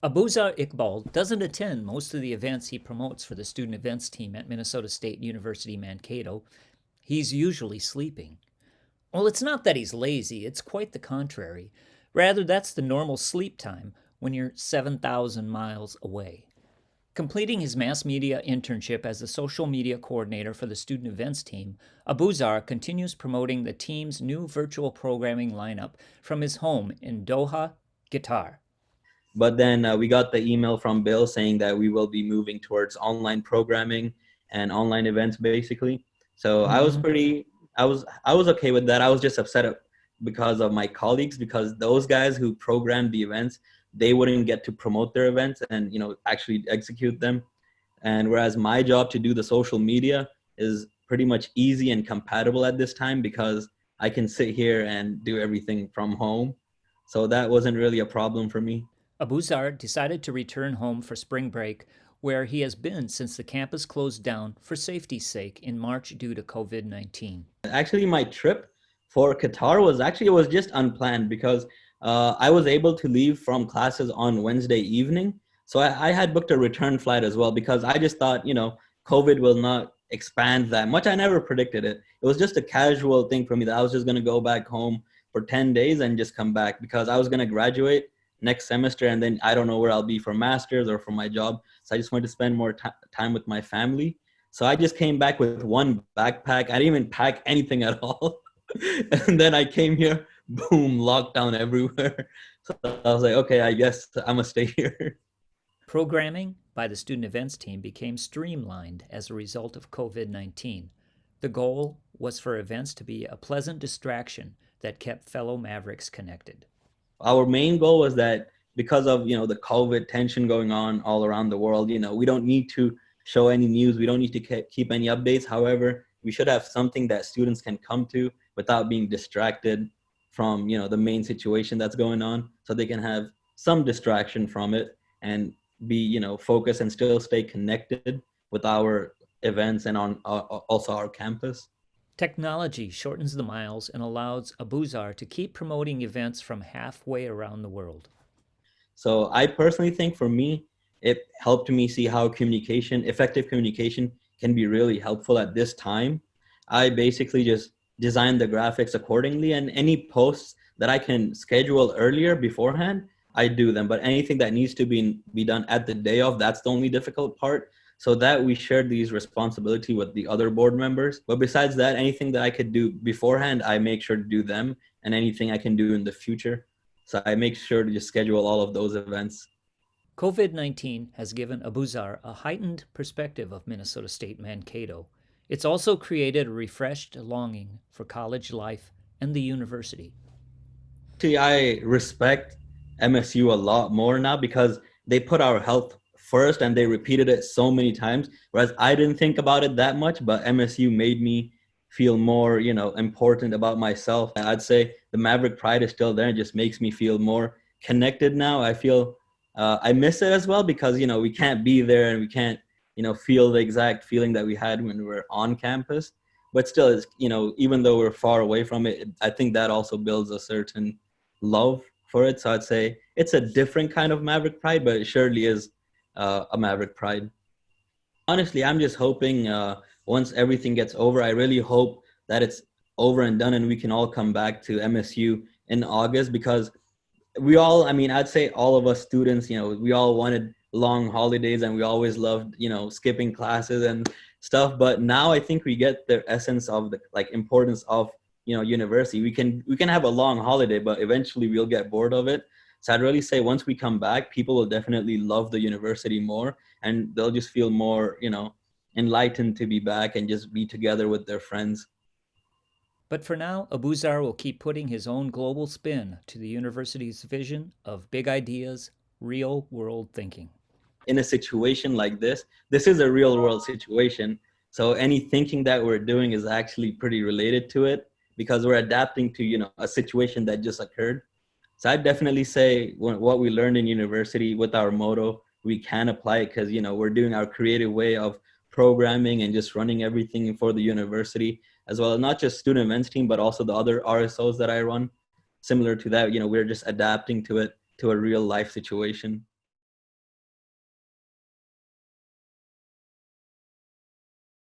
Abuzar Iqbal doesn't attend most of the events he promotes for the student events team at Minnesota State University Mankato. He's usually sleeping. Well, it's not that he's lazy, it's quite the contrary. Rather, that's the normal sleep time when you're 7,000 miles away. Completing his mass media internship as the social media coordinator for the student events team, Abuzar continues promoting the team's new virtual programming lineup from his home in Doha, Qatar. But then we got the email from Bill saying that we will be moving towards online programming and online events, basically. So I was okay with that. I was just upset because of my colleagues, because those guys who programmed the events, they wouldn't get to promote their events and actually execute them. And whereas my job to do the social media is pretty much easy and compatible at this time because I can sit here and do everything from home. So that wasn't really a problem for me. Abuzar decided to return home for spring break, where he has been since the campus closed down for safety's sake in March due to COVID 19. Actually, my trip for Qatar was just unplanned because I was able to leave from classes on Wednesday evening. So I had booked a return flight as well because I just thought, COVID will not expand that much. I never predicted it. It was just a casual thing for me that I was just going to go back home for 10 days and just come back because I was going to graduate next semester, and then I don't know where I'll be for master's or for my job. So I just wanted to spend more time with my family. So I just came back with one backpack. I didn't even pack anything at all. And then I came here, boom, lockdown everywhere. So I was like, okay, I guess I'm gonna stay here. Programming by the student events team became streamlined as a result of COVID 19. The goal was for events to be a pleasant distraction that kept fellow Mavericks connected. Our main goal was that because of the COVID tension going on all around the world, we don't need to show any news. We don't need to keep any updates. However, we should have something that students can come to without being distracted from the main situation that's going on, so they can have some distraction from it and be focused and still stay connected with our events and on also our campus. Technology shortens the miles and allows Abuzar to keep promoting events from halfway around the world. So I personally think for me, it helped me see how effective communication can be really helpful at this time. I basically just designed the graphics accordingly, and any posts that I can schedule earlier beforehand, I do them. But anything that needs to be done at the day of, that's the only difficult part. So that we shared these responsibility with the other board members. But besides that, anything that I could do beforehand, I make sure to do them, and anything I can do in the future. So I make sure to just schedule all of those events. COVID 19 has given Abuzar a heightened perspective of Minnesota State Mankato. It's also created a refreshed longing for college life and the university. Actually, I respect MSU a lot more now because they put our health first and they repeated it so many times. Whereas I didn't think about it that much, but MSU made me feel more, important about myself. I'd say the Maverick pride is still there. It just makes me feel more connected now. I feel I miss it as well because, we can't be there and we can't, feel the exact feeling that we had when we were on campus. But still, it's, even though we're far away from it, I think that also builds a certain love for it. So I'd say it's a different kind of Maverick pride, but it surely is a Maverick pride. Honestly, I'm just hoping once everything gets over, I really hope that it's over and done and we can all come back to MSU in August because I'd say all of us students, we all wanted long holidays and we always loved, skipping classes and stuff. But now I think we get the essence of the importance of, university. We can have a long holiday, but eventually we'll get bored of it. So I'd really say once we come back, people will definitely love the university more and they'll just feel more, enlightened to be back and just be together with their friends. But for now, Abuzar will keep putting his own global spin to the university's vision of big ideas, real world thinking. In a situation like this is a real world situation. So any thinking that we're doing is actually pretty related to it because we're adapting to, a situation that just occurred. So I'd definitely say what we learned in university with our motto, we can apply it because, we're doing our creative way of programming and just running everything for the university, as well as not just student events team, but also the other RSOs that I run. Similar to that, we're just adapting to it to a real life situation.